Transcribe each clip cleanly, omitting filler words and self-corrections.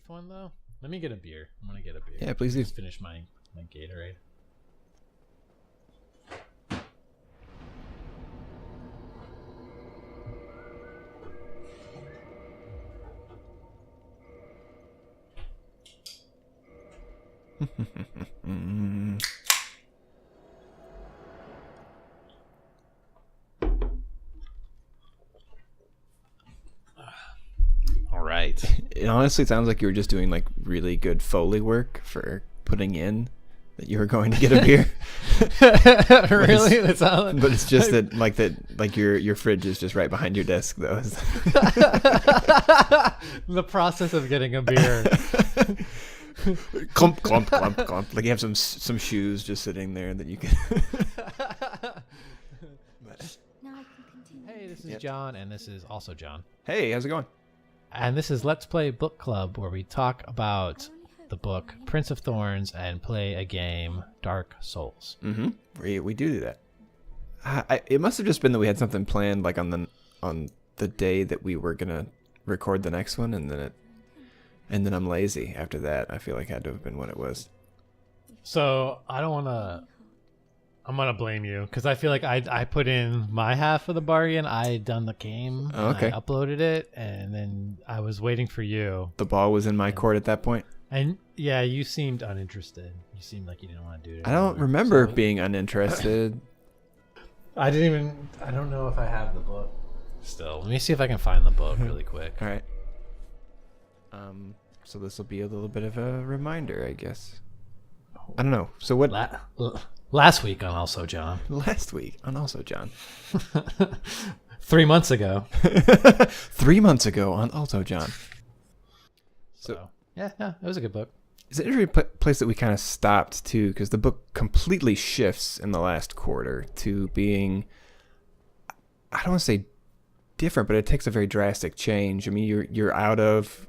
eighth one though. Let me get a beer. I'm gonna get a beer. Yeah, please do. Just finish my Gatorade. All right. It honestly sounds like you were just doing like really good Foley work for putting in that you were going to get a beer. Really? That's all. But it's just that your fridge is just right behind your desk though. The process of getting a beer. Clump, clump, clump, clump. Like you have some shoes just sitting there that you can. Hey, this is John, and this is also John. Hey, how's it going? And this is Let's Play Book Club, where we talk about the book Prince of Thorns and play a game, Dark Souls. Mm-hmm. We do that. It must have just been that we had something planned, like on the day that we were gonna record the next one, and then I'm lazy after that. I feel like it had to have been what it was. So I'm gonna blame you because I feel like I put in my half of the bargain. I had done the game. Oh, okay. I uploaded it, and then I was waiting for you. The ball was in my court at that point. And yeah, you seemed uninterested. You seemed like you didn't want to do it. I don't remember being uninterested. I don't know if I have the book. Still, let me see if I can find the book really quick. All right. So this will be a little bit of a reminder, I guess. I don't know. So what? Last week on Also John. Last week on Also John. 3 months ago. 3 months ago on Also John. So yeah, it was a good book. It's an interesting place that we kind of stopped too, because the book completely shifts in the last quarter to being, I don't want to say different, but it takes a very drastic change. I mean, you're out of,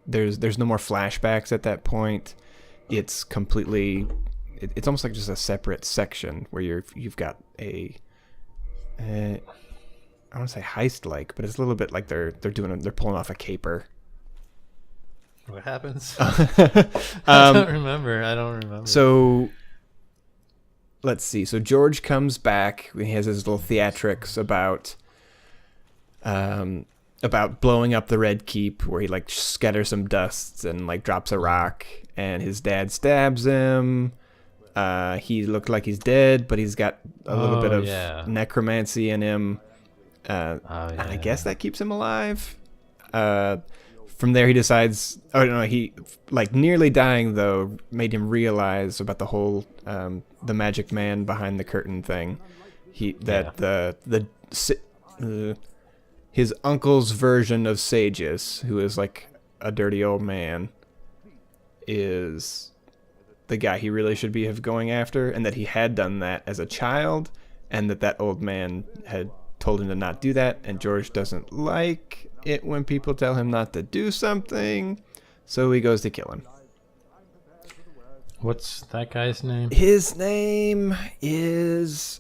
there's no more flashbacks at that point. It's completely, it's almost like just a separate section where you've got a, I don't want to say heist like, but it's a little bit like they're pulling off a caper. What happens? I don't remember. So let's see. So George comes back. He has his little theatrics about blowing up the Red Keep, where he like scatters some dust and like drops a rock, and his dad stabs him. He looked like he's dead, but he's got a little bit of necromancy in him. And I guess that keeps him alive. From there, he decides. Oh no, he like nearly dying though made him realize about the whole the magic man behind the curtain thing. His uncle's version of Sages, who is like a dirty old man, is the guy he really should be going after, and that he had done that as a child, and that old man had told him to not do that, and George doesn't like it when people tell him not to do something, so he goes to kill him. What's that guy's name? His name is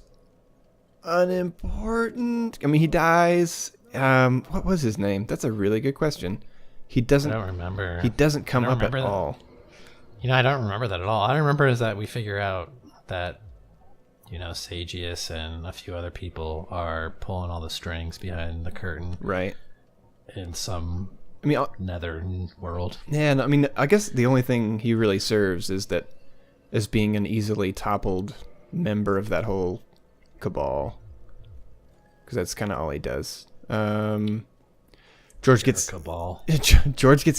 unimportant. I mean, he dies. What was his name? That's a really good question. I don't remember. He doesn't come up at all. I don't remember that at all. I remember is that we figure out that Sagius and a few other people are pulling all the strings behind the curtain. Right. In some nether world. Yeah, no, I mean, I guess the only thing he really serves is that as being an easily toppled member of that whole cabal. Because that's kind of all he does. George gets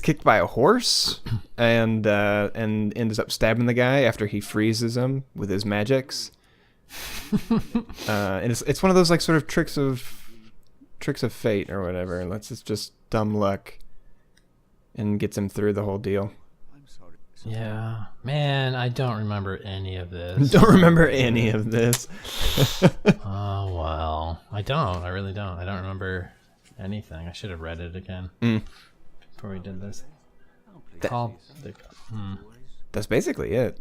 kicked by a horse and ends up stabbing the guy after he freezes him with his magics. And it's one of those like sort of tricks of fate or whatever. It's just dumb luck, and gets him through the whole deal. Yeah, man, I don't remember any of this. Don't remember any of this. Oh well, I don't. I really don't. I don't remember anything. I should have read it again before we did this. That's basically it.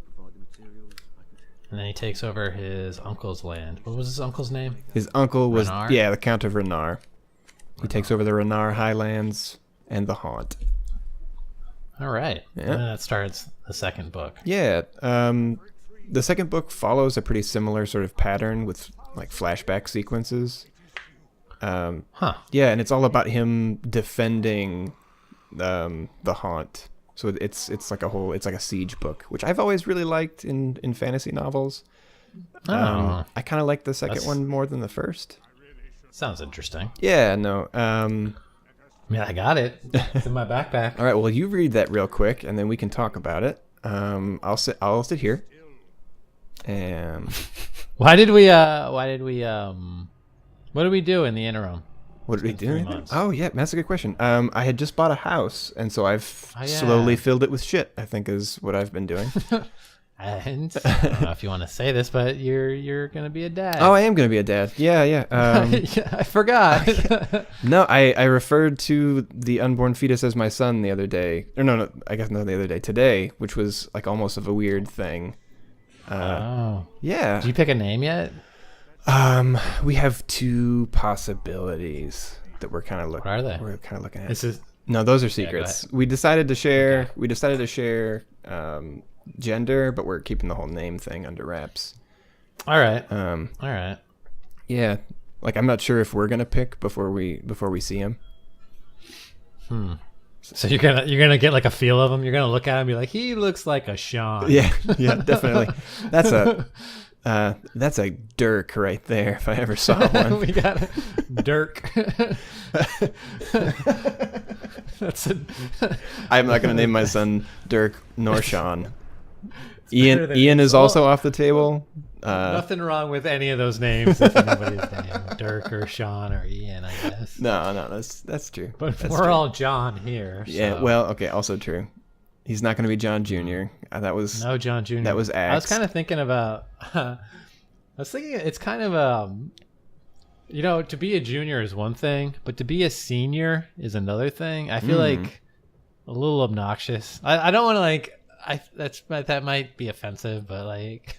And then he takes over his uncle's land. What was his uncle's name? His uncle was Renar? The Count of Renar. He takes over the Renar Highlands and the Haunt. All right. Yeah. And that starts the second book. Yeah. The second book follows a pretty similar sort of pattern with like flashback sequences. Huh. Yeah, and it's all about him defending the haunt. So it's like a siege book, which I've always really liked in fantasy novels. Oh. I kind of like the second one more than the first. Sounds interesting. Yeah, no. Yeah, I got it. It's in my backpack. All right, well, you read that real quick, and then we can talk about it. I'll sit here. And What did we do in the interim? what did we do? 3 months. Oh, yeah, that's a good question. I had just bought a house, and so I've slowly filled it with shit, I think is what I've been doing. And I don't know if you want to say this, but you're gonna be a dad. Oh, I am going to be a dad. Yeah. Yeah, I forgot. No, I referred to the unborn fetus as my son the other day. Or no, I guess not the other day. Today, which was like almost of a weird thing. Oh. Yeah. Did you pick a name yet? We have 2 possibilities that we're kind of looking. What are they? We're kind of looking at. This is No, those are go secrets. ahead. We decided to share. Okay. We decided to share gender, but we're keeping the whole name thing under wraps. all right. All right. Yeah. Like I'm not sure if we're gonna pick before we see him. So you're gonna get like a feel of him. You're gonna look at him and be like, he looks like a Sean. Yeah, definitely. That's a Dirk right there. If I ever saw one. We got Dirk. That's a. I'm not gonna name my son Dirk nor Sean. better than- Ian is also off the table. Nothing wrong with any of those names if anybody's name, Dirk or Sean or Ian, I guess. No, that's true. But That's we're true. all John here. Yeah. so- Well, okay. Also true. He's not going to be John Jr. That was no John Jr. That was I was axed. kind of thinking about. I was thinking it's kind of to be a junior is one thing, but to be a senior is another thing. I feel like a little obnoxious. I don't want to that might be offensive, but like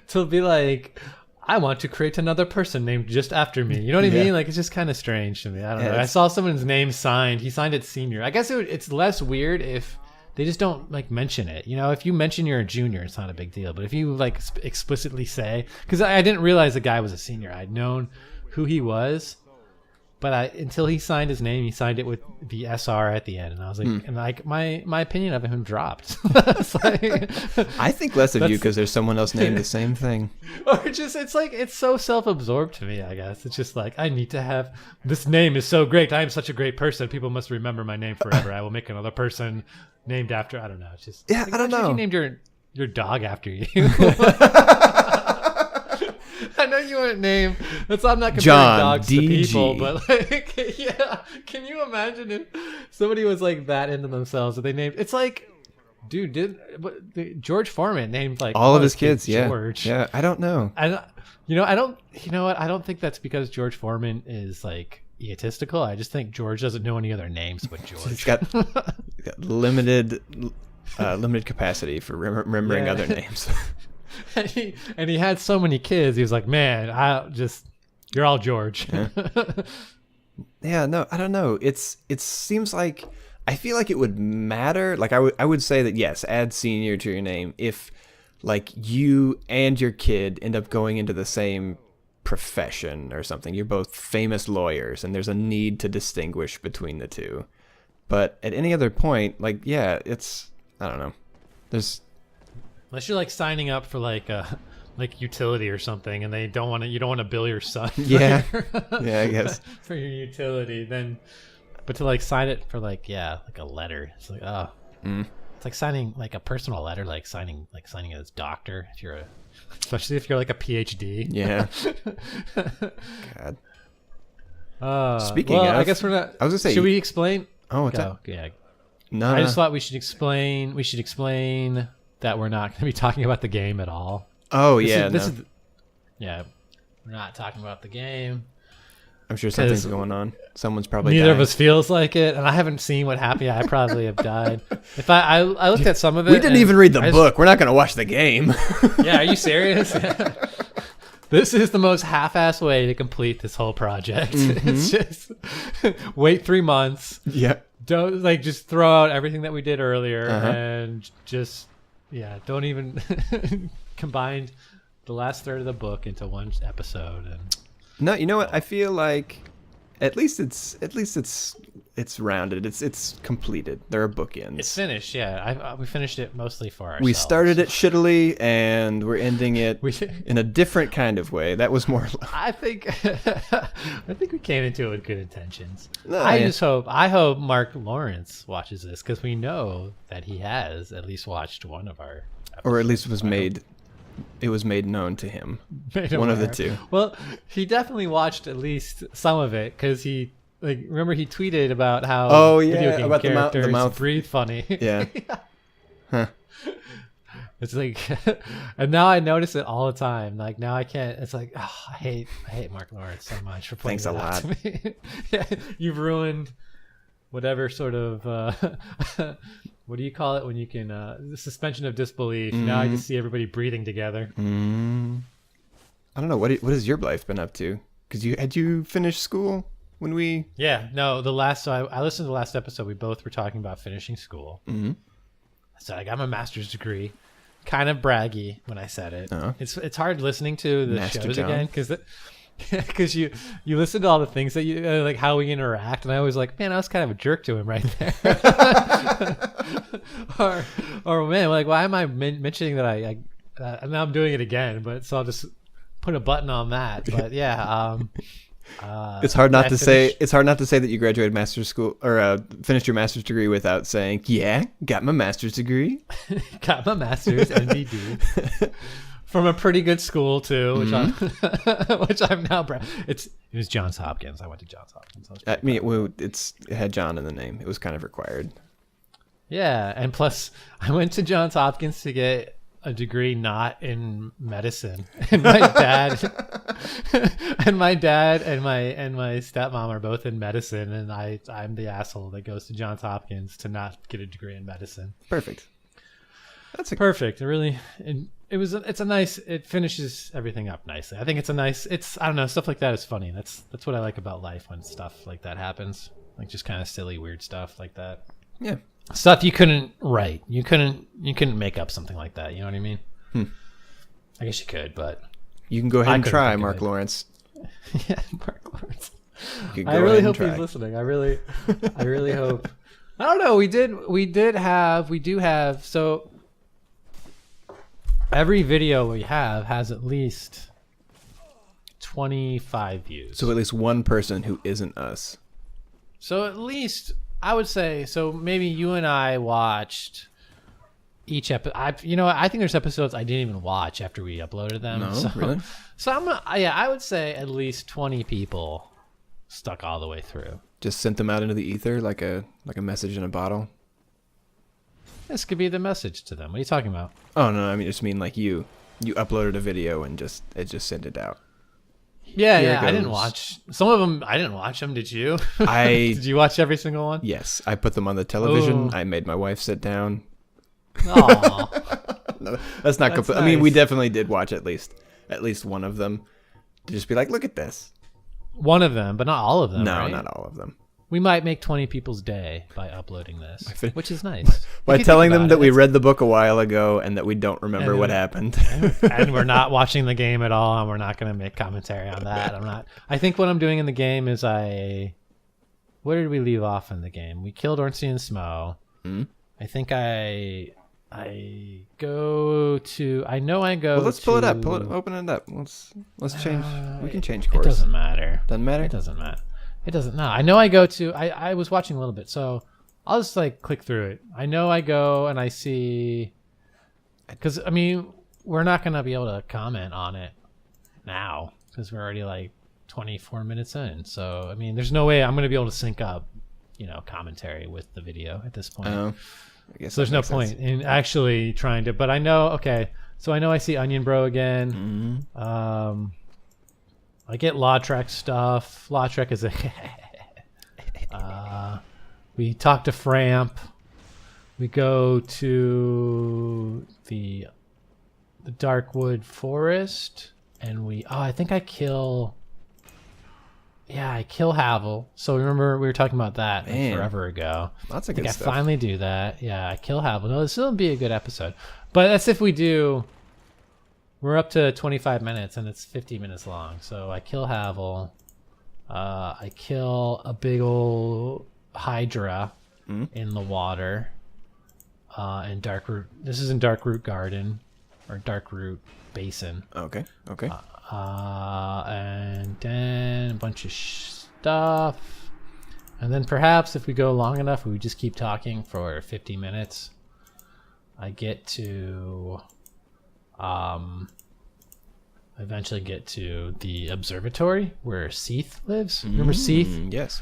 to be like, I want to create another person named just after me. You know what I Yeah. mean? Like it's just kind of strange to me. I don't know. I it's- saw someone's name signed. He signed it senior. I guess it's less weird if they just don't like mention it. You know, if you mention you're a junior, it's not a big deal. But if you like explicitly say, because I didn't realize the guy was a senior. I'd known who he was, but until he signed his name, he signed it with the SR at the end, and I was like, and like my opinion of him dropped. It's like, I think less of you because there's someone else named the same thing. or just it's so self-absorbed to me. I guess it's just like I need to have this name is so great. I am such a great person. People must remember my name forever. I will make another person named after. I don't know. It's just Yeah, like, I don't imagine if know. You named your dog after you. I know you wouldn't name. I'm not comparing John dogs DG. to people, but like, yeah. Can you imagine if somebody was like that into themselves that they named? It's like, dude, George Foreman named like All of his kids, yeah. George. Yeah, I don't know. I don't. You know what? I don't think that's because George Foreman is like egotistical. I just think George doesn't know any other names but George. He's got limited capacity for remembering Yeah. other names. and he had so many kids. He was like, man, you're all George. Yeah. Yeah, no, I don't know. It seems like I feel like it would matter. Like I would say that yes, add senior to your name if like you and your kid end up going into the same profession or something. You're both famous lawyers and there's a need to distinguish between the two. But at any other point, like yeah, it's I don't know. There's Unless you're like signing up for like utility or something, and you don't want to bill your son. Yeah. for, Yeah, I guess. for your utility, then, but to like sign it for like a letter, it's like it's like signing like a personal letter, like signing as doctor if you're especially if you're like a PhD. Yeah. God. Speaking I of- guess we're not. I was gonna say- should we explain? Oh, what's Go. that? Yeah. No. I just thought we should explain. We should explain that we're not going to be talking about the game at all. Oh This yeah, is, this no. is yeah. We're not talking about the game. I'm sure something's 'cause going on. Someone's probably Neither of dying. us feels like it, and I haven't seen what happened. Yeah, I probably have died. If I looked at some of it. We didn't and even read the I just- book. We're not going to watch the game. Yeah, are you serious? This is the most half-assed way to complete this whole project. It's just wait 3 months. Yeah. Don't just throw out everything that we did earlier and just don't even combine the last third of the book into one episode. And no, you know what? I feel like at least it's rounded. It's completed. There are bookends. It's finished. Yeah, we finished it mostly for ourselves. We started it shittily, and we're ending it in a different kind of way. That was more. I think we came into it with good intentions. No, I hope Mark Lawrence watches this because we know that he has at least watched one of our episodes. Or at least it was made known to him. One of the two. Well, he definitely watched at least some of it because he remember he tweeted about how video game about characters the mouth breathe funny. Yeah. Huh. It's like, and now I notice it all the time. Like now I can't. It's like, oh, I hate Mark Lawrence so much for pointing Thanks a that out lot. to me. Yeah, you've ruined whatever sort of what do you call it when you can the suspension of disbelief. Now I just see everybody breathing together. I don't know what has your life been up to? Because had you finished school when we? Yeah, no. I listened to the last episode. We both were talking about finishing school. So I got my master's degree. Kind of braggy when I said it. It's hard listening to the Master shows John. again because you listen to all the things that you like how we interact, and I was like, man, I was kind of a jerk to him right there. or man, like why am I mentioning that I now I'm doing it again? But so I'll just put a button on that. But yeah. It's hard not to say. It's hard not to say that you graduated master's school or finished your master's degree without saying, "Yeah, got my master's degree." Got my master's MBD from a pretty good school too, which I'm now. It was Johns Hopkins. I went to Johns Hopkins. I mean, it had John in the name. It was kind of required. Yeah, and plus, I went to Johns Hopkins to get a degree not in medicine, and my dad and my stepmom are both in medicine, and I'm the asshole that goes to Johns Hopkins to not get a degree in medicine. Perfect. Perfect. It finishes everything up nicely. I think I don't know, stuff like that is funny. That's what I like about life when stuff like that happens, like just kind of silly weird stuff like that. Yeah. Stuff you couldn't write. You couldn't make up something like that. You know what I mean? I guess you could, but you can go ahead and try, Mark Lawrence. Yeah, Mark Lawrence. I really hope he's listening. I really hope. I don't know. We do have. So every video we have has at least 25 views. So at least one person who isn't us. So at least. I would say so. Maybe you and I watched each episode. I think there's episodes I didn't even watch after we uploaded them. No, so, really? So I would say at least 20 people stuck all the way through. Just sent them out into the ether like a message in a bottle. This could be the message to them. What are you talking about? Oh no, I just mean like you uploaded a video and just sent it out. Yeah, I didn't watch some of them. I didn't watch them. Did you? Did you watch every single one? Yes, I put them on the television. Ooh. I made my wife sit down. Oh, no, that's not complete. Nice. I mean, we definitely did watch at least one of them to just be like, look at this. One of them, but not all of them. No, right? not all of them. We might make 20 people's day by uploading this, which is nice. By telling them that we read the book a while ago and that we don't remember what happened. And we're not watching the game at all, and we're not going to make commentary on that. I think what I'm doing in the game is where did we leave off in the game? We killed Ornstein and Smo. I think I go to. I know I go. Well, let's pull it up. Open it up. Let's change. We can change course. It doesn't matter. Doesn't matter. It doesn't matter. It doesn't. No, I know I go to. I was watching a little bit, so I'll just click through it. I know I go and I see. Because I mean, we're not gonna be able to comment on it now because we're already 24 minutes in. So I mean, there's no way I'm gonna be able to sync up, commentary with the video at this point. I guess so there's no point in actually trying to. But I know. Okay, so I know I see Onion Bro again. I get Lautrec stuff. Lautrec is we talk to Framp. We go to the Darkwood Forest. and I think I kill. Yeah, I kill Havel. So remember we were talking about that like forever ago. Lots of I think good I stuff. finally do that. Yeah, I kill Havel. No, this will be a good episode. But that's if we do. We're up to 25 minutes and it's 50 minutes long. So I kill Havel. I kill a big old Hydra in the water. In Darkroot. This is in Darkroot Garden or Darkroot Basin. Okay. And then a bunch of stuff. And then perhaps if we go long enough, we just keep talking for 50 minutes. I get to eventually get to the observatory where Seath lives. Remember Seath? Yes.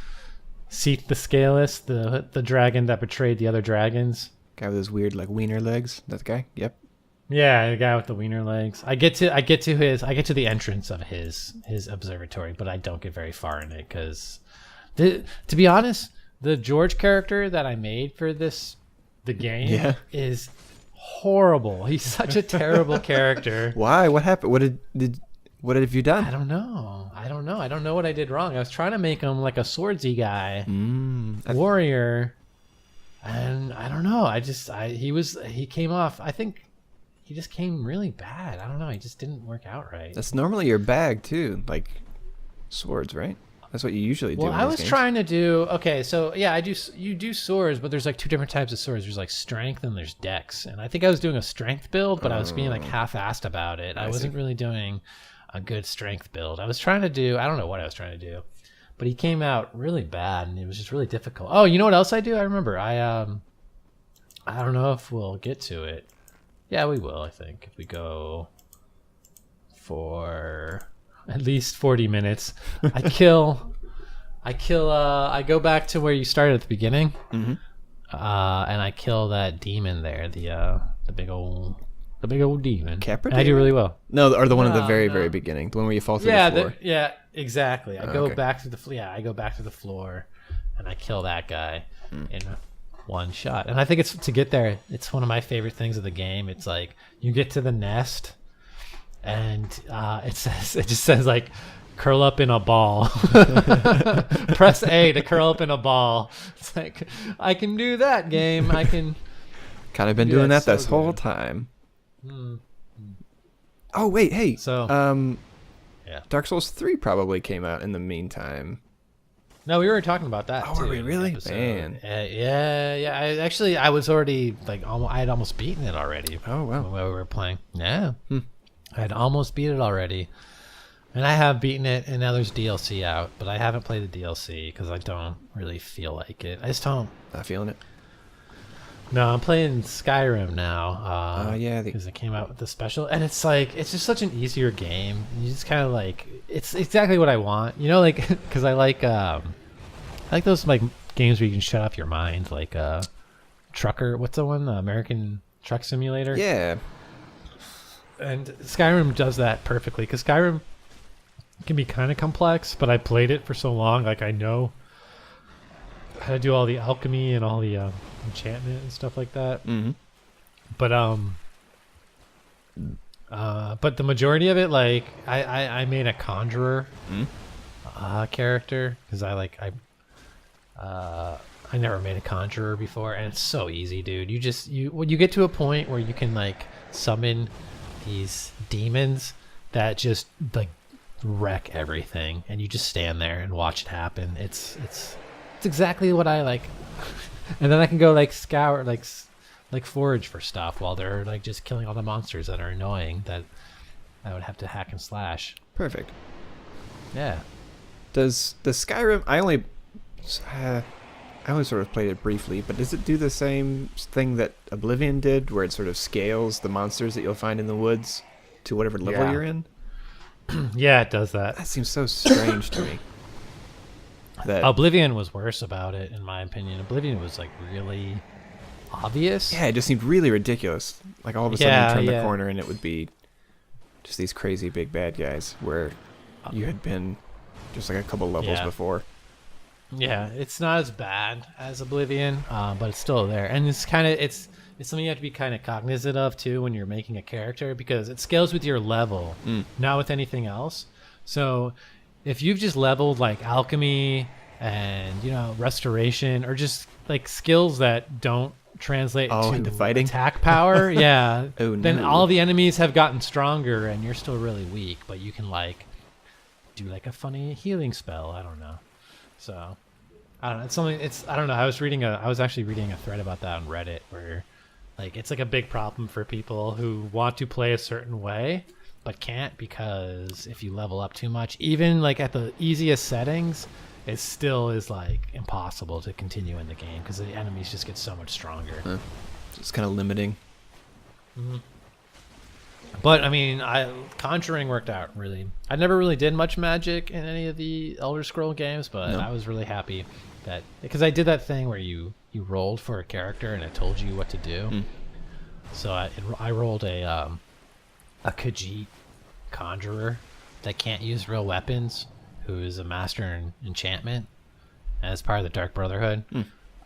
Seath the Scaleless, the dragon that betrayed the other dragons. Guy with those weird like wiener legs. That guy? Yep. Yeah, the guy with the wiener legs. I get to the entrance of his observatory, but I don't get very far in it because, to be honest, the George character that I made for the game is horrible. He's such a terrible character. Why? What happened? What have you done? I don't know. I don't know what I did wrong. I was trying to make him like a swordsy guy, warrior, and I don't know. He came off. I think. He just came really bad. I don't know. He just didn't work out right. That's normally your bag too, like swords, right? That's what you usually do. Well, in I these was games. trying to do. Okay, so yeah, you do swords, but there's like two different types of swords. There's like strength and there's dex. And I think I was doing a strength build, but I was being like half-assed about it. I wasn't really doing a good strength build. I was trying to do. I don't know what I was trying to do, but he came out really bad, and it was just really difficult. Oh, you know what else I do? I remember. I don't know if we'll get to it. Yeah, we will, I think, if we go for at least 40 minutes. I go back to where you started at the beginning, and I kill that demon there, the big old demon. Capra and I do demon? really well. No, or the one at the very, No. very beginning, the one where you fall through the floor. Yeah, exactly. I go Okay. back to I go back to the floor, and I kill that guy in one shot. And I think it's to get there. It's one of my favorite things of the game. It's like you get to the nest, and it just says like curl up in a ball. Press A to curl up in a ball. It's like I can do that game. I can. Kind of been Yeah, doing that it's so this whole good. time. Oh wait, hey. So yeah. Dark Souls 3 probably came out in the meantime. No, we were talking about that. Oh, too were we in the really? episode. Man. Yeah. I was already like I had almost beaten it already. Oh wow. When we were playing. Yeah. I had almost beat it already. And I have beaten it, and now there's DLC out, but I haven't played the DLC because I don't really feel like it. I just don't. Not feeling it. No, I'm playing Skyrim now. Yeah, because it came out with the special, and it's like it's just such an easier game. You just kind of like it's exactly what I want, you know, like because I like those like games where you can shut off your mind, like Trucker. What's the one? American Truck Simulator. Yeah. And Skyrim does that perfectly because Skyrim can be kind of complex, but I played it for so long, like I know how to do all the alchemy and all the enchantment and stuff like that. But the majority of it, like I made a conjurer character because I never made a conjurer before, and it's so easy, dude. When you get to a point where you can like summon these demons that just like wreck everything, and you just stand there and watch it happen. It's exactly what I like. And then I can go like scour, like forage for stuff while they're like just killing all the monsters that are annoying that I would have to hack and slash. Perfect. Yeah. Does Skyrim? I only sort of played it briefly, but does it do the same thing that Oblivion did, where it sort of scales the monsters that you'll find in the woods to whatever level you're in? Yeah, it does that. That seems so strange to me. That Oblivion was worse about it, in my opinion. Oblivion was like really obvious. yeah, it just seemed really ridiculous. Like all of a sudden you turn the corner and it would be just these crazy big bad guys where you had been just like a couple levels before. Yeah, it's not as bad as Oblivion, but it's still there, and it's is something you have to be kind of cognizant of too when you're making a character, because it scales with your level, not with anything else. So if you've just leveled like alchemy and, you know, restoration, or just like skills that don't translate to into fighting attack power, yeah, then no. all the enemies have gotten stronger and you're still really weak, but you can like do like a funny healing spell. I don't know. So I don't know. It's something. It's I don't know. I was actually reading a thread about that on Reddit where, like, it's like a big problem for people who want to play a certain way but can't, because if you level up too much, even like at the easiest settings, it still is like impossible to continue in the game because the enemies just get so much stronger. It's kind of limiting. Mm-hmm. But I mean, Conjuring worked out really. I never really did much magic in any of the Elder Scroll games, but I was really happy that, because I did that thing where you rolled for a character and it told you what to do. So I rolled a Khajiit conjurer that can't use real weapons, who is a master in enchantment as part of the Dark Brotherhood.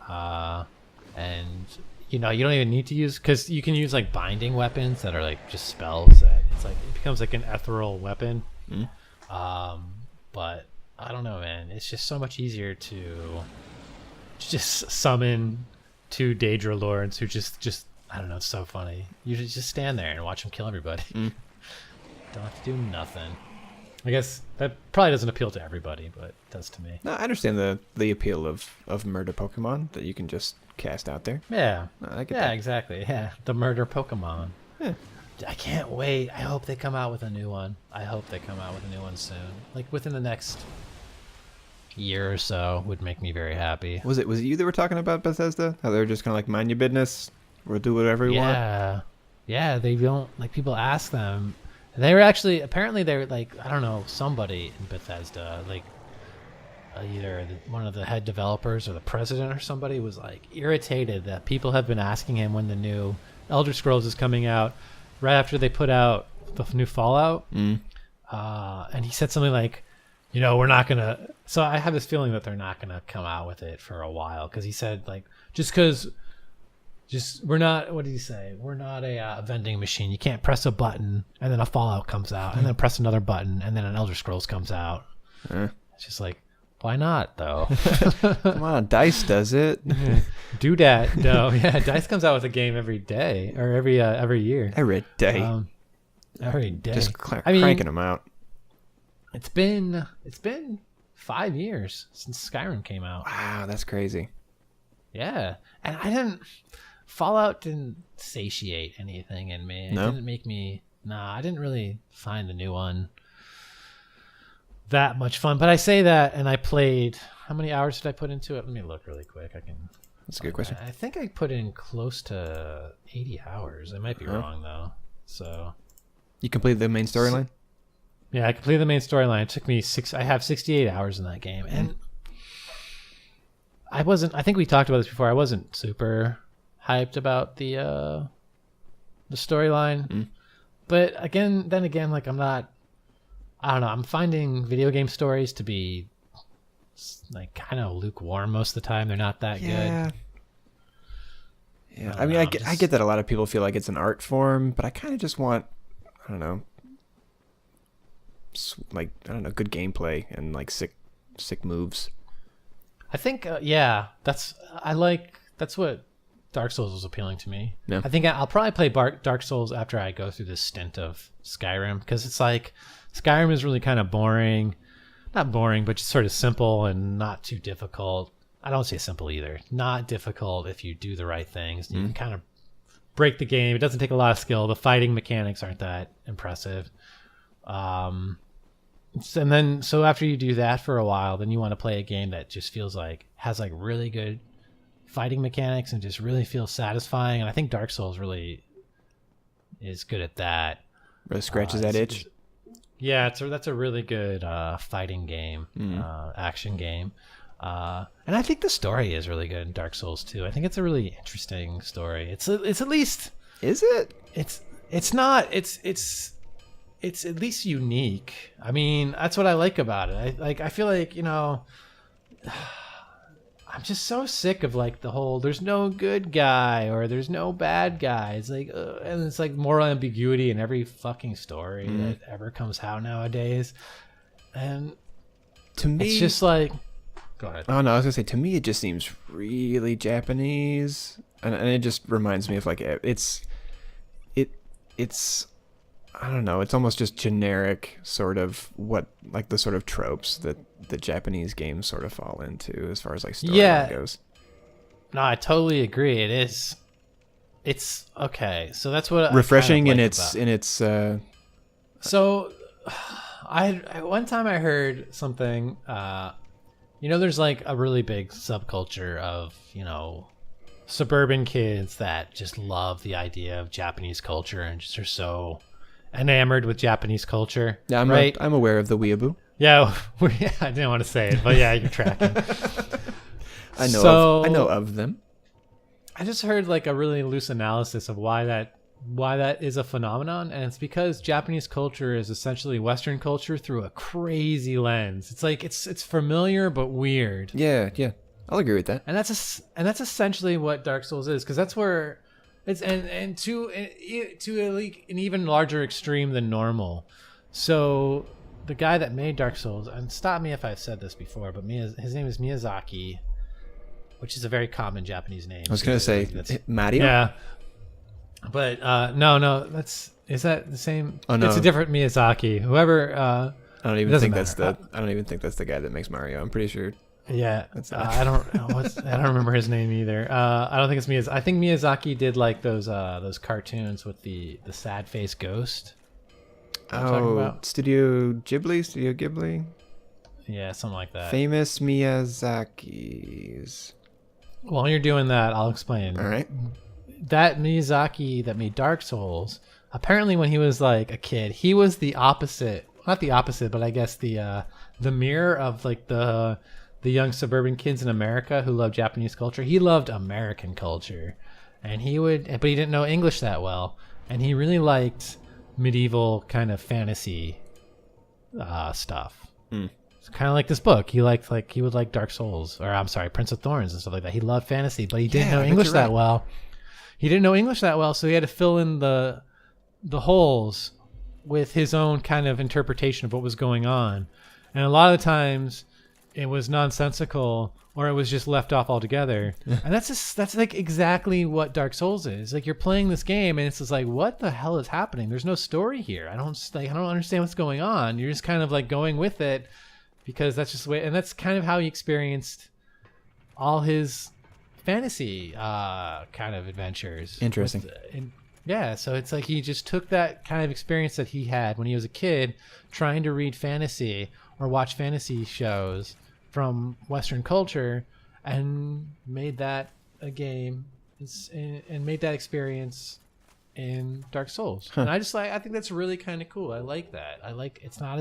And you know, you don't even need to use, because you can use like binding weapons that are like just spells that it's like it becomes like an ethereal weapon. But I don't know, man. It's just so much easier to just summon two Daedra lords who just I don't know. It's so funny. You just stand there and watch them kill everybody. Don't have to do nothing. I guess that probably doesn't appeal to everybody, but it does to me. No, I understand the appeal of murder Pokemon that you can just cast out there. Yeah. No, I get yeah, that. exactly. Yeah, the murder Pokemon. Yeah. I can't wait. I hope they come out with a new one. I hope they come out with a new one soon. Like within the next year or so would make me very happy. Was it you that were talking about Bethesda? How they're just kind of like, mind your business, we'll do whatever you want? Yeah, they don't, like, people ask them. They were actually, apparently they were like, I don't know, somebody in Bethesda, like either one of the head developers or the president or somebody was like irritated that people have been asking him when the new Elder Scrolls is coming out, right after they put out the new Fallout. And he said something like, you know, we're not going to, so I have this feeling that they're not going to come out with it for a while, because he said, like, we're not, what did he say? We're not a vending machine. You can't press a button and then a Fallout comes out and then press another button and then an Elder Scrolls comes out. It's just like, why not, though? Come on, DICE does it. Do that. No, yeah, DICE comes out with a game every day, or every year. Every day. Every day. Just cranking them out. It's been 5 years since Skyrim came out. Wow, that's crazy. Yeah, and Fallout didn't satiate anything in me. It didn't make me. Nah, I didn't really find the new one that much fun. But I say that, and I played. How many hours did I put into it? Let me look really quick. That's a good question. I think I put in close to 80 hours. I might be wrong though. So you completed the main storyline? Yeah, I completed the main storyline. It took me I have 68 hours in that game, and I think we talked about this before. I wasn't super hyped about the storyline, but then again, like, I'm not. I don't know. I'm finding video game stories to be like kind of lukewarm most of the time. They're not that good. Yeah. I mean, I get that a lot of people feel like it's an art form, but I kind of just want, I don't know, good gameplay and like sick moves. I think, that's what Dark Souls was appealing to me. Yeah. I think I'll probably play Dark Souls after I go through this stint of Skyrim, because it's like Skyrim is really kind of boring. Not boring, but just sort of simple and not too difficult. I don't say simple either. Not difficult if you do the right things. You can kind of break the game. It doesn't take a lot of skill. The fighting mechanics aren't that impressive. And then, so after you do that for a while, then you want to play a game that just feels like, has like really good fighting mechanics and just really feels satisfying. And I think Dark Souls really is good at that. Really scratches that itch. Yeah, that's a really good fighting game, action game. And I think the story is really good in Dark Souls too. I think it's a really interesting story. It's at least, is it? It's not. It's at least unique. I mean, that's what I like about it. I feel like, you know, I'm just so sick of like the whole there's no good guy or there's no bad guy. It's like and it's like moral ambiguity in every fucking story that ever comes out nowadays. And to me, it's just like, go ahead. Oh no, I was gonna say, to me it just seems really Japanese, and it just reminds me of like it's I don't know, it's almost just generic sort of what like the sort of tropes that the Japanese games sort of fall into as far as like storyline goes. No, I totally agree. It is. It's okay. So that's what refreshing I kind in of like its. So, I one time I heard something. There's like a really big subculture of suburban kids that just love the idea of Japanese culture and just are so enamored with Japanese culture. Yeah, I'm aware of the weeaboo. Yeah, I didn't want to say it, but yeah, you're tracking. I know of them. I just heard like a really loose analysis of why that is a phenomenon, and it's because Japanese culture is essentially Western culture through a crazy lens. It's like it's familiar but weird. Yeah, I'll agree with that. And that's essentially what Dark Souls is, because that's where it's and to an even larger extreme than normal. So the guy that made Dark Souls, and stop me if I've said this before, but his name is Miyazaki, which is a very common Japanese name. I was gonna say Mario. Yeah, but no, is that the same? Oh no, it's a different Miyazaki. Whoever. I don't even think that's the guy that makes Mario. I'm pretty sure. Yeah, I don't remember his name either. I don't think it's Miyazaki. I think Miyazaki did like those cartoons with the sad face ghost. Studio Ghibli. Yeah, something like that. Famous Miyazakis. While you're doing that, I'll explain. All right. That Miyazaki that made Dark Souls, apparently when he was like a kid, he was the opposite. Not the opposite, but I guess the mirror of like the young suburban kids in America who love Japanese culture. He loved American culture, but he didn't know English that well, and he really liked medieval kind of fantasy stuff. It's kind of like this book. He would like Dark Souls, or I'm sorry, Prince of Thorns and stuff like that. He loved fantasy, but he didn't know English that well. He didn't know English that well, so he had to fill in the holes with his own kind of interpretation of what was going on. And a lot of the times it was nonsensical, or it was just left off altogether. And that's like exactly what Dark Souls is. Like, you're playing this game and it's just like, what the hell is happening? There's no story here. I don't understand what's going on. You're just kind of like going with it because that's just the way, and that's kind of how he experienced all his fantasy kind of adventures. Interesting. Yeah, so it's like he just took that kind of experience that he had when he was a kid trying to read fantasy or watch fantasy shows from Western culture and made that a game and made that experience in Dark Souls. And I think that's really kind of cool. I like that. It's not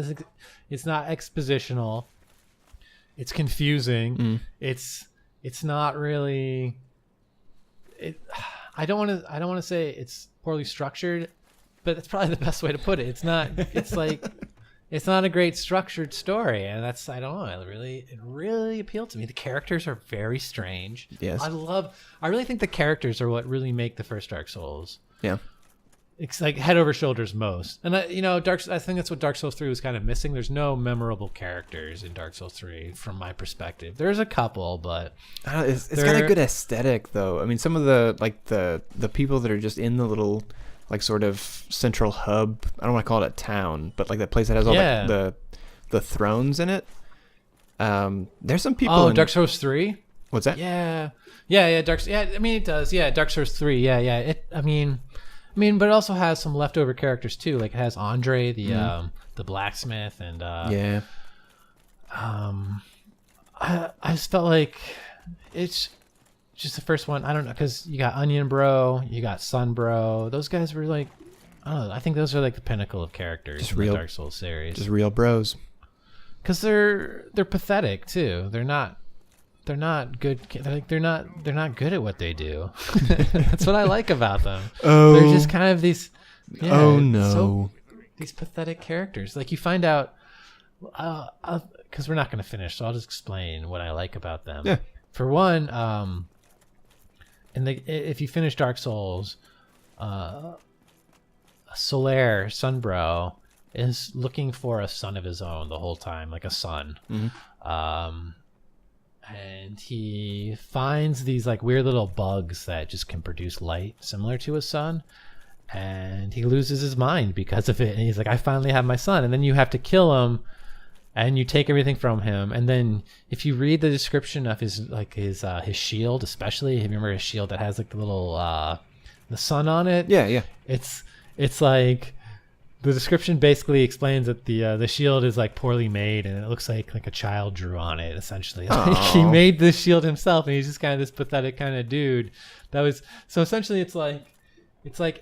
expositional. It's confusing. It's not really I don't want to say it's poorly structured, but that's probably the best way to put it. It's not it's not a great structured story, and that's, I don't know, it really appealed to me. The characters are very strange. Yes. I really think the characters are what really make the first Dark Souls. Yeah. It's like head over shoulders most. And I think that's what Dark Souls 3 was kind of missing. There's no memorable characters in Dark Souls 3 from my perspective. There's a couple, but it's got a good aesthetic though. I mean, some of the people that are just in the little like sort of central hub, I don't want to call it a town, but like that place that has all the thrones in it. There's some people Dark Souls 3? What's that? Yeah. I mean, it does. Yeah, Dark Souls 3. Yeah. I mean, but it also has some leftover characters too. Like it has Andre, the blacksmith, and I just felt like it's just the first one. I don't know, because you got Onion Bro, you got Sun Bro. Those guys were like, I don't know. I think those are like the pinnacle of characters in the Dark Souls series. Just real bros. Because they're pathetic too. They're not good. They're not good at what they do. That's what I like about them. They're just kind of these. Yeah, these pathetic characters. Like, you find out, because we're not going to finish, so I'll just explain what I like about them. Yeah. for one, if you finish Dark Souls, Solaire Sunbro is looking for a son of his own the whole time, like a son. And he finds these like weird little bugs that just can produce light similar to his sun, and he loses his mind because of it. And he's like, I finally have my son. And then you have to kill him, and you take everything from him. And then if you read the description of his shield, especially, you remember his shield that has like the little the sun on it? Yeah. It's like, the description basically explains that the shield is like poorly made, and it looks like a child drew on it, essentially. Like, he made this shield himself, and he's just kind of this pathetic kind of dude. So essentially it's like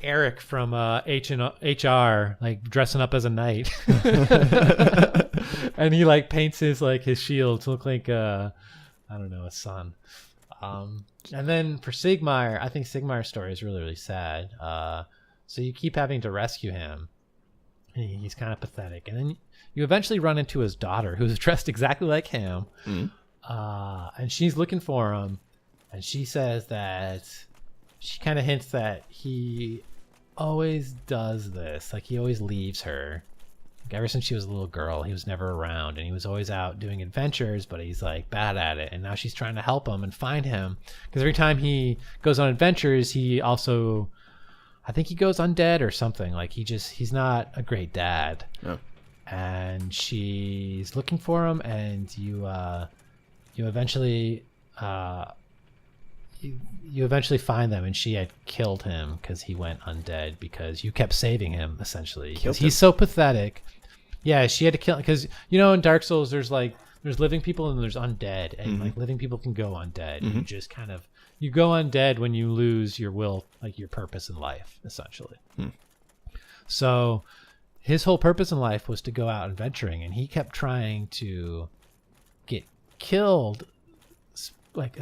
Eric from HR, like dressing up as a knight. And he like paints his shield to look like I don't know, a sun. And then for Sigmar, I think Sigmar's story is really, really sad. So you keep having to rescue him. He's kind of pathetic. And then you eventually run into his daughter, who's dressed exactly like him. And she's looking for him. And she says that she kind of hints that he always does this. Like, he always leaves her. Like, ever since she was a little girl, he was never around. And he was always out doing adventures, but he's like bad at it. And now she's trying to help him and find him. Because every time he goes on adventures, he also... I think he goes undead or something. Like, he's not a great dad. Oh. And she's looking for him, and you eventually find them, and she had killed him because he went undead because you kept saving him, essentially. Because he's so pathetic. Yeah, she had to kill, because in Dark Souls there's living people and there's undead, and like living people can go undead. You just kind of you go undead when you lose your will, like your purpose in life, essentially. So his whole purpose in life was to go out adventuring, and he kept trying to get killed. Like,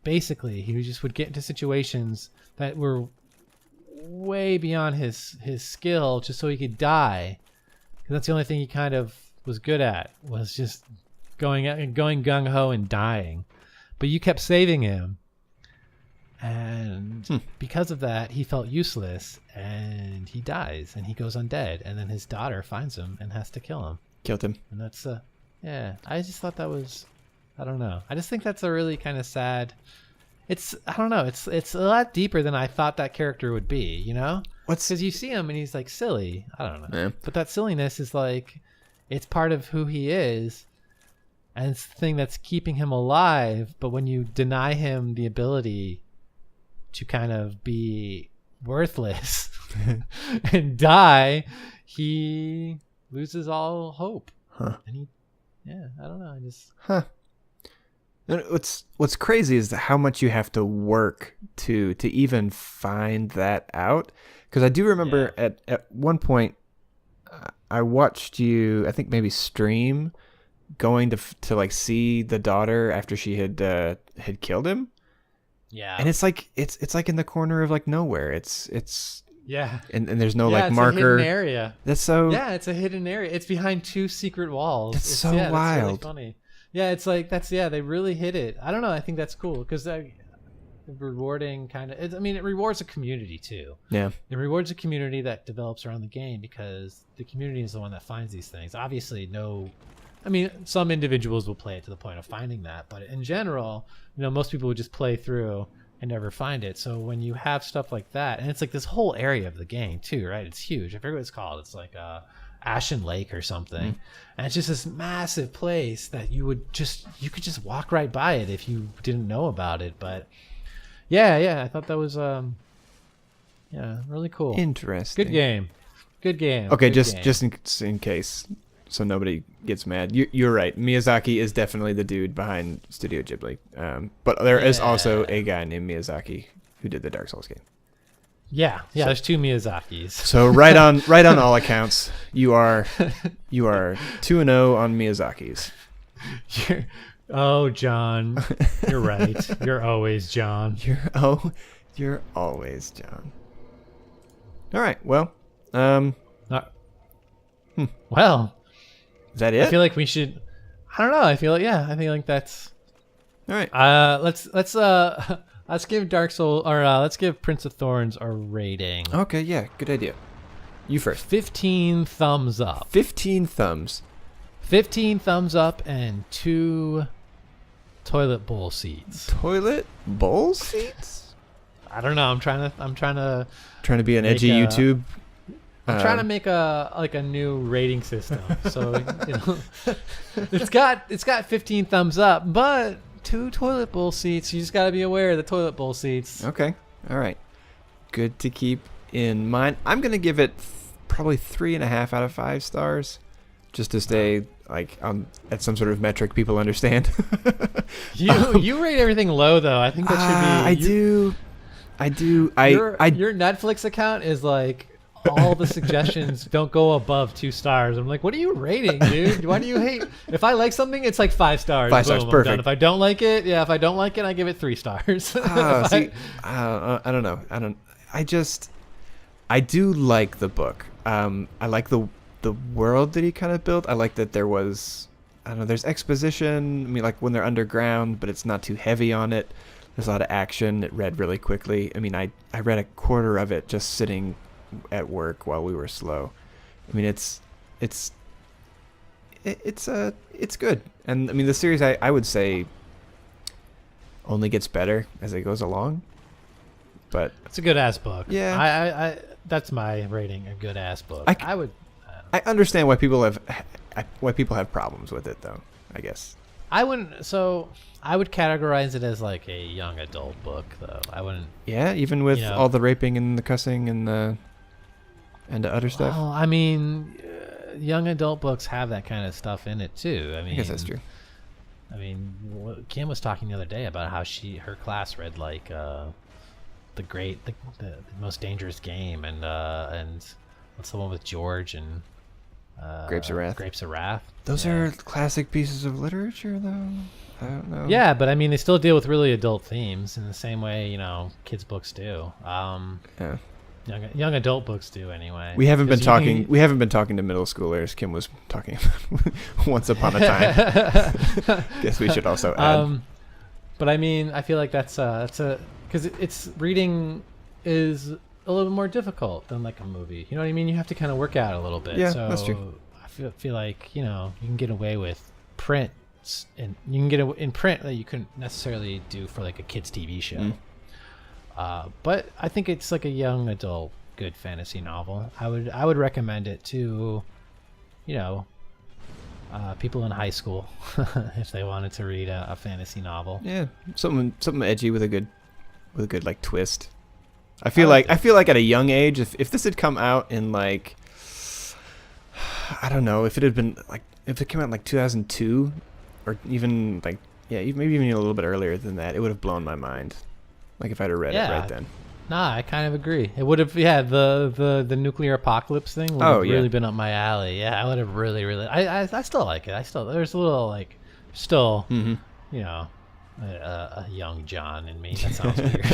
basically, he just would get into situations that were way beyond his skill, just so he could die. Because that's the only thing he kind of was good at, was just going gung-ho and dying. But you kept saving him. And because of that, he felt useless, and he dies, and he goes undead. And then his daughter finds him and has to kill him. Killed him. And that's, yeah, I just thought that was, I don't know. I just think that's a really kind of sad, I don't know. It's a lot deeper than I thought that character would be, Because you see him and he's like silly. I don't know. Yeah. But that silliness is like, it's part of who he is. And it's the thing that's keeping him alive. But when you deny him the ability to kind of be worthless and die, he loses all hope. And I don't know. What's crazy is how much you have to work to even find that out. Because I do remember at one point, I watched you, I think maybe stream, going to like see the daughter after she had killed him. Yeah. And it's like in the corner of like nowhere. It's yeah. And there's no like it's marker. A hidden area. That's so. Yeah, it's a hidden area. It's behind two secret walls. That's so wild. That's really funny. Yeah, it's like they really hit it. I don't know. I think that's cool because rewarding kind of. It rewards a community too. Yeah. It rewards a community that develops around the game because the community is the one that finds these things. Obviously, some individuals will play it to the point of finding that, but in general, most people would just play through and never find it. So when you have stuff like that, and it's like this whole area of the game too, right? It's huge. I forget what it's called. It's like Ashen Lake or something, and it's just this massive place that you could just walk right by it if you didn't know about it. But yeah, I thought that was really cool. Interesting. Good game. Okay, Good just game. in case, so nobody gets mad. You're right. Miyazaki is definitely the dude behind Studio Ghibli. But there is also a guy named Miyazaki who did the Dark Souls game. Yeah. There's two Miyazakis. So right on all accounts, you are 2-0 on Miyazaki's. John, you're right. You're always John. You're always John. All right. Well. Well. Is that it? I feel like we should. I don't know. I feel like that's All right. Let's give Dark Soul or let's give Prince of Thorns a rating. Okay, yeah, good idea. You first. 15 thumbs up. 15 thumbs. 15 thumbs up and 2 toilet bowl seats. Toilet bowl seats? I don't know. I'm trying to be an edgy YouTube. I'm trying to make a new rating system. So it's got 15 thumbs up, but 2 toilet bowl seats. You just got to be aware of the toilet bowl seats. Okay. All right. Good to keep in mind. I'm gonna give it probably 3.5 out of 5 stars, just to stay at some sort of metric people understand. You rate everything low though. I think that should be. I do. Your Netflix account is like all the suggestions don't go above 2 stars. I'm like, what are you rating, dude? Why do you hate? If I like something, it's like 5 stars. 5 stars, Boom, perfect. I'm done. If I don't like it, I give it 3 stars. I don't know. I do like the book. I like the world that he kind of built. I like that there was, I don't know, there's exposition. I mean, like when they're underground, but it's not too heavy on it. There's a lot of action. It read really quickly. I mean, I read a quarter of it just sitting at work while we were slow. I mean, it's good. And I mean, the series I would say only gets better as it goes along. But it's a good ass book. Yeah, I that's my rating. A good ass book. I understand why people have problems with it, though. I guess I wouldn't. So I would categorize it as like a young adult book, though. I wouldn't. Yeah, even with all the raping and the cussing and the other stuff. Well, I mean, young adult books have that kind of stuff in it too. I guess that's true. I mean, Kim was talking the other day about how her class read like the most dangerous game and what's the one with George and Grapes of Wrath. Grapes of Wrath. Those are classic pieces of literature, though. I don't know. Yeah, but I mean, they still deal with really adult themes in the same way kids' books do. Yeah. Young adult books do anyway. We haven't been talking to middle schoolers. Kim was talking once upon a time. Guess we should also add. But I mean, I feel like that's because it's reading is a little bit more difficult than like a movie. You know what I mean? You have to kind of work out a little bit. Yeah, so that's true. I feel like you can get away with print, and you can get in print that you couldn't necessarily do for like a kids TV show. But I think it's like a young adult good fantasy novel. I would recommend it to, people in high school if they wanted to read a fantasy novel. Yeah, something edgy with a good like twist. I feel like at a young age, if this had come out in like, I don't know, if it came out in like 2002 or even like, maybe even a little bit earlier than that, it would have blown my mind. Like if I'd have read it right then. Nah, I kind of agree. It would have, the nuclear apocalypse thing would have really been up my alley. Yeah, I would have really, really. I still like it. There's a little like, still, a young John in me. That sounds weird.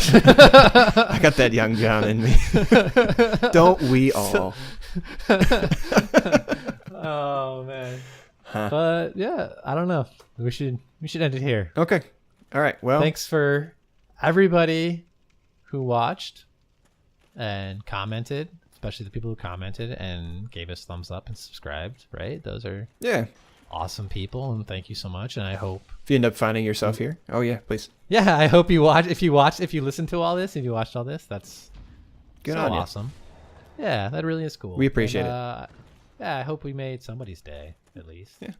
I got that young John in me. Don't we all? Oh man. Huh. But yeah, I don't know. We should end it here. Okay. All right. Well, thanks for everybody who watched and commented, especially the people who commented and gave us thumbs up and subscribed. Right? Those are awesome people, and thank you so much. And I hope if you end up finding yourself here, please. Yeah, I hope you watch. If you listened to all this, if you watched all this, that's good so on you. Awesome. Yeah, that really is cool. We appreciate it. Yeah, I hope we made somebody's day at least. Yeah.